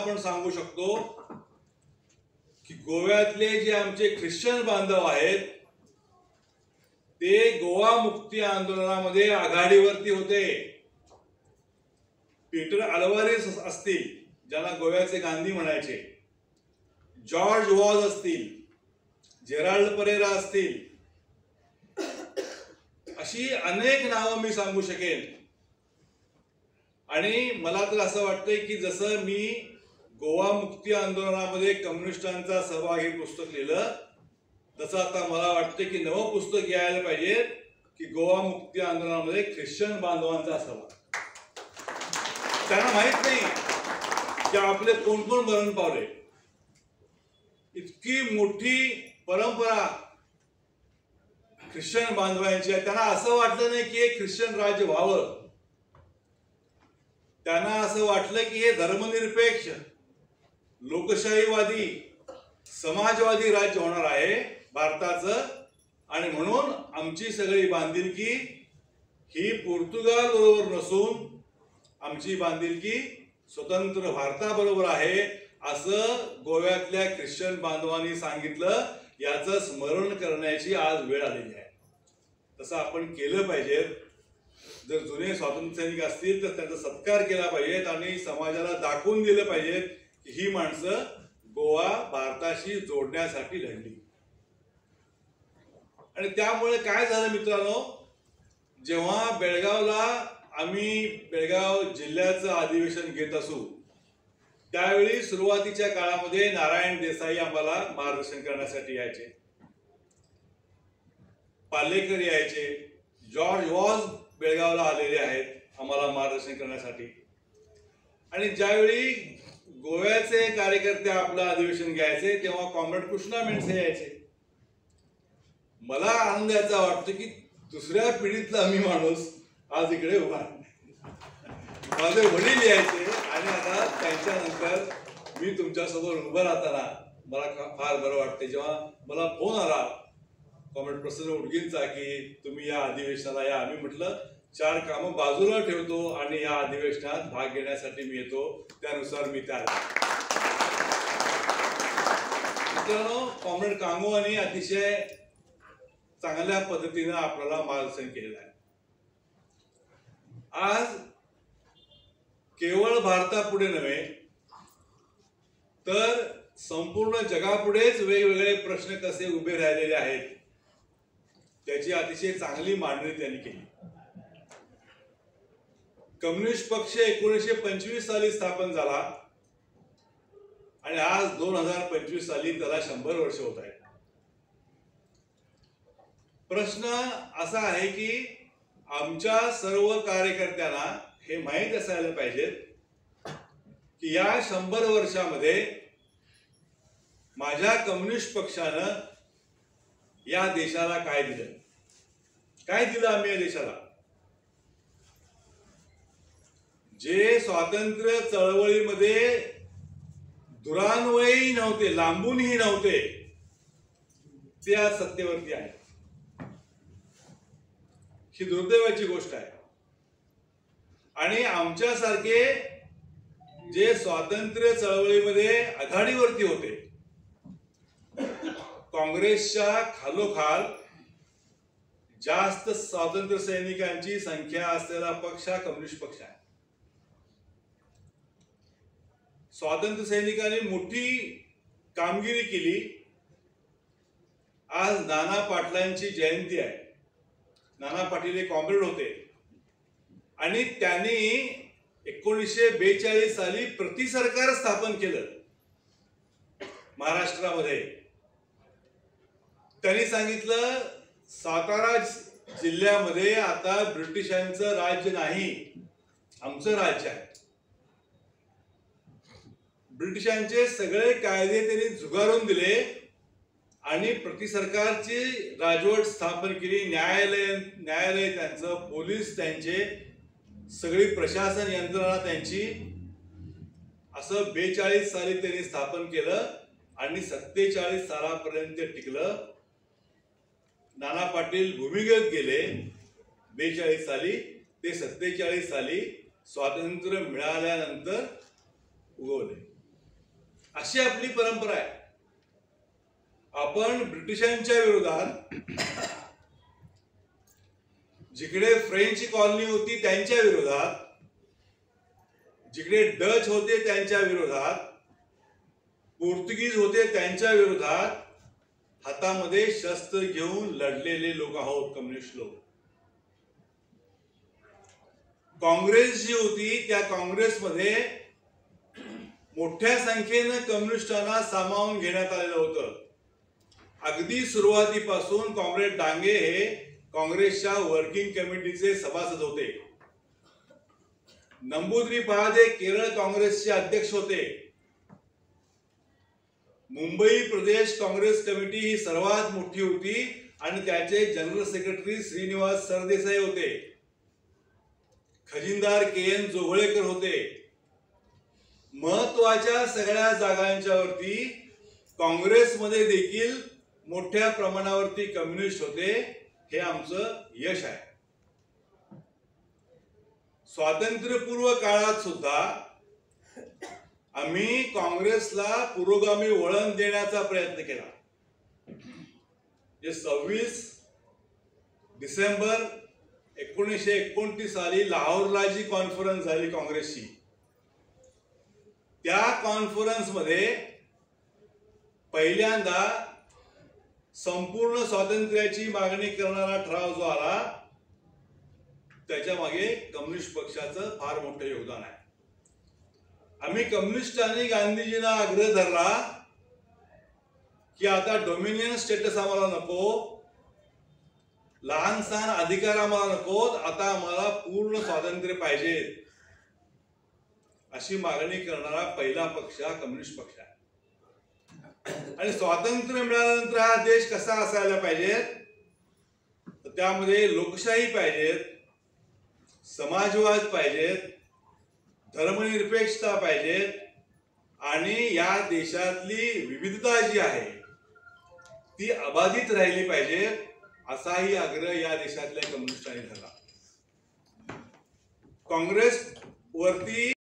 आपण सांगू शकतो की गोव्यातले जे आमचे ख्रिश्चन बांधव आहेत ते गोवा मुक्ती आंदोलनामध्ये आघाडीवरती होते. पीटर अल्वारेस असतील, ज्यांना गोव्याचे गांधी म्हणायचे, जॉर्ज वॉज असतील, जेराल्ड परेरा असतील, अशी अनेक नावं मी सांगू शकेन. आणि मला तर असं वाटतंय की जसं मी गोवा मुक्ती आंदोलनामध्ये कम्युनिस्टांचा सहभाग हे पुस्तक लिहिलं, तसं आता मला वाटतं की नवं पुस्तक यायला पाहिजे की गोवा मुक्ती आंदोलनामध्ये ख्रिश्चन बांधवांचा सहभाग. त्यांना माहित नाही की आपले कोण कोण मरण पावले. इतकी मोठी परंपरा ख्रिश्चन बांधवांची आहे. त्यांना असं वाटलं नाही की हे ख्रिश्चन राज्य व्हावं. त्यांना असं वाटलं की हे धर्मनिरपेक्ष, लोकशाहीवादी, समाजवादी राज्य होणार आहे भारताचं. आणि म्हणून आमची सगळी बांधिलकी ही पोर्तुगाल बरोबर नसून आमची बांधिलकी स्वतंत्र भारताबरोबर आहे, असं गोव्यातल्या ख्रिश्चन बांधवांनी सांगितलं. याचं स्मरण करण्याची आज वेळ आलेली आहे. तसं आपण केलं पाहिजे. जर जुने स्वातंत्र्य सैनिक असतील तर त्यांचा सत्कार केला पाहिजे आणि समाजाला दाखवून दिलं पाहिजे की ही माणसं गोवा भारताशी जोडण्यासाठी लढली. आणि त्यामुळे काय झालं मित्रांनो, जेव्हा बेळगावला आम्ही बेळगाव जिल्ह्याचं अधिवेशन घेत असू त्यावेळी सुरुवातीच्या काळामध्ये नारायण देसाई आम्हाला मार्गदर्शन करण्यासाठी यायचे, पालेकर यायचे, जॉर्ज वॉज बेळगावला आलेले आहेत आम्हाला मार्गदर्शन करण्यासाठी. आणि ज्यावेळी गोव्याचे कार्यकर्ते आपलं अधिवेशन घ्यायचे तेव्हा कॉम्रेड कृष्णा मेंढसे यायचे. मला आनंद याचा वाटतो की दुसऱ्या पिढीतला मी माणूस आज इकडे उभा. माझे वडील यायचे आणि आता त्यांच्यानंतर मी तुमच्यासमोर उभं राहताना मला फार बरं वाटते. जेव्हा मला फोन आला कॉम्रेड प्रसन्न उडगींचा की तुम्ही या अधिवेशनाला या, आम्ही म्हटलं 4 कामं बाजूला ठेवतो आणि या अधिवेशनात भाग घेण्यासाठी मी येतो. त्यानुसार मी त्या मित्रांनो कॉम्रेड कांगोवानी अतिशय चांगल्या पद्धतीनं आपल्याला मार्गदर्शन केलेलं आहे. आज केवळ भारतापुढे नव्हे तर संपूर्ण जगापुढेच वेगवेगळे प्रश्न कसे उभे राहिलेले आहेत त्याची अतिशय चांगली मांडणी त्यांनी केली. कम्युनिस्ट पक्ष 1925 साली स्थापन झाला आणि आज 2025 साली त्याला 100 वर्ष होत आहेत. प्रश्न असा आहे की आमच्या सर्व कार्यकर्त्यांना हे माहीत असायला पाहिजे की या 100 वर्षामध्ये माझ्या कम्युनिस्ट पक्षानं या देशाला काय दिलं, काय दिलं आम्ही या देशाला. जे स्वातंत्र्य चळवळीमध्ये दुरान्वयी नव्हते, लांबूनही नव्हते, ते आज सत्तेवरती आहे. ही दुर्दैवाची गोष्ट आहे. आणि आमच्यासारखे जे स्वातंत्र्य चळवळीमध्ये आघाडीवरती होते, काँग्रेसच्या खालोखाल जास्त स्वातंत्र्य सैनिकांची संख्या असलेला पक्ष हा कम्युनिस्ट पक्ष आहे. स्वातंत्र्य सैनिकांनी मोठी कामगिरी केली. आज नाना पाटलांची जयंती आहे. नाना पाटील हे कॉम्रेड होते आणि त्यांनी 1942 साली प्रति सरकार स्थापन केलं महाराष्ट्रामध्ये. त्यांनी सांगितलं सातारा जिल्ह्यामध्ये आता ब्रिटिशांचं राज्य नाही, आमचं राज्य आहे. ब्रिटिशांचे सगळे कायदे त्यांनी झुगारून दिले आणि प्रति सरकारची राजवट स्थापन केली. न्यायालय त्यांचं, पोलीस त्यांचे, सगळी प्रशासन यंत्रणा त्यांची. असं 42 साली त्यांनी स्थापन केलं आणि 47 सालापर्यंत टिकलं. नाना पाटील भूमिगत गेले 42 साली. ते 47 साली स्वातंत्र्य मिळाल्यानंतर उगवले. अशी आपली परंपरा आहे. आपण ब्रिटिशांच्या विरोधात, जिकडे फ्रेंच कॉलनी होती त्यांच्या विरोधात, जिकडे डच होते त्यांच्या विरोधात, पोर्तुगीज होते त्यांच्या विरोधात हातामध्ये शस्त्र घेऊन लढलेले लोक आहोत कम्युनिस्ट लोक. काँग्रेस जी होती त्या काँग्रेसमध्ये मोठ्या संख्येनं कम्युनिस्टांना सामावून घेण्यात आलेलं होतं. अगदी सुरुवातीपासून कॉम्रेड डांगे हे काँग्रेसच्या वर्किंग कमिटीचे सभासद होते. नंबूद्रीपाद हे केरळ काँग्रेसचे अध्यक्ष होते. मुंबई प्रदेश काँग्रेस कमिटी ही सर्वात मोठी होती आणि त्याचे जनरल सेक्रेटरी श्रीनिवास सरदेसाई होते. खजिनदार के.एन. जोगळेकर होते. महत्वाच्या सगळ्या जागांच्यावरती काँग्रेसमध्ये देखील मोठ्या प्रमाणावरती कम्युनिस्ट होते. हे आमचं यश आहे. स्वातंत्र्यपूर्व काळात सुद्धा आम्ही काँग्रेसला पुरोगामी वळण देण्याचा प्रयत्न केला. 26 डिसेंबर 1929 साली लाहोरला जी कॉन्फरन्स झाली काँग्रेसची, त्या कॉन्फरन्समध्ये पहिल्यांदा संपूर्ण स्वातंत्र्याची मागणी करणारा ठराव जो आला, त्याच्या मागे कम्युनिस्ट पक्षाचं फार मोठं योगदान आहे. आम्ही कम्युनिस्टांनी गांधीजींना आग्रह धरला की आता डोमिनियन स्टेटस आम्हाला नको, लहान सहान अधिकार आम्हाला नकोत, आता आम्हाला पूर्ण स्वातंत्र्य पाहिजे. अशी मागणी करणारा पहिला पक्ष हा कम्युनिस्ट पक्ष आहे. आणि स्वातंत्र्य मिळाल्यानंतर हा देश कसा असायला पाहिजे, तर त्यामध्ये लोकशाही पाहिजेत, समाजवाद पाहिजेत, धर्मनिरपेक्षता पाहिजेत आणि या देशातली विविधता जी आहे ती अबाधित राहिली पाहिजे, असाही आग्रह या देशातल्या कम्युनिस्टांनी धरला. काँग्रेस वरती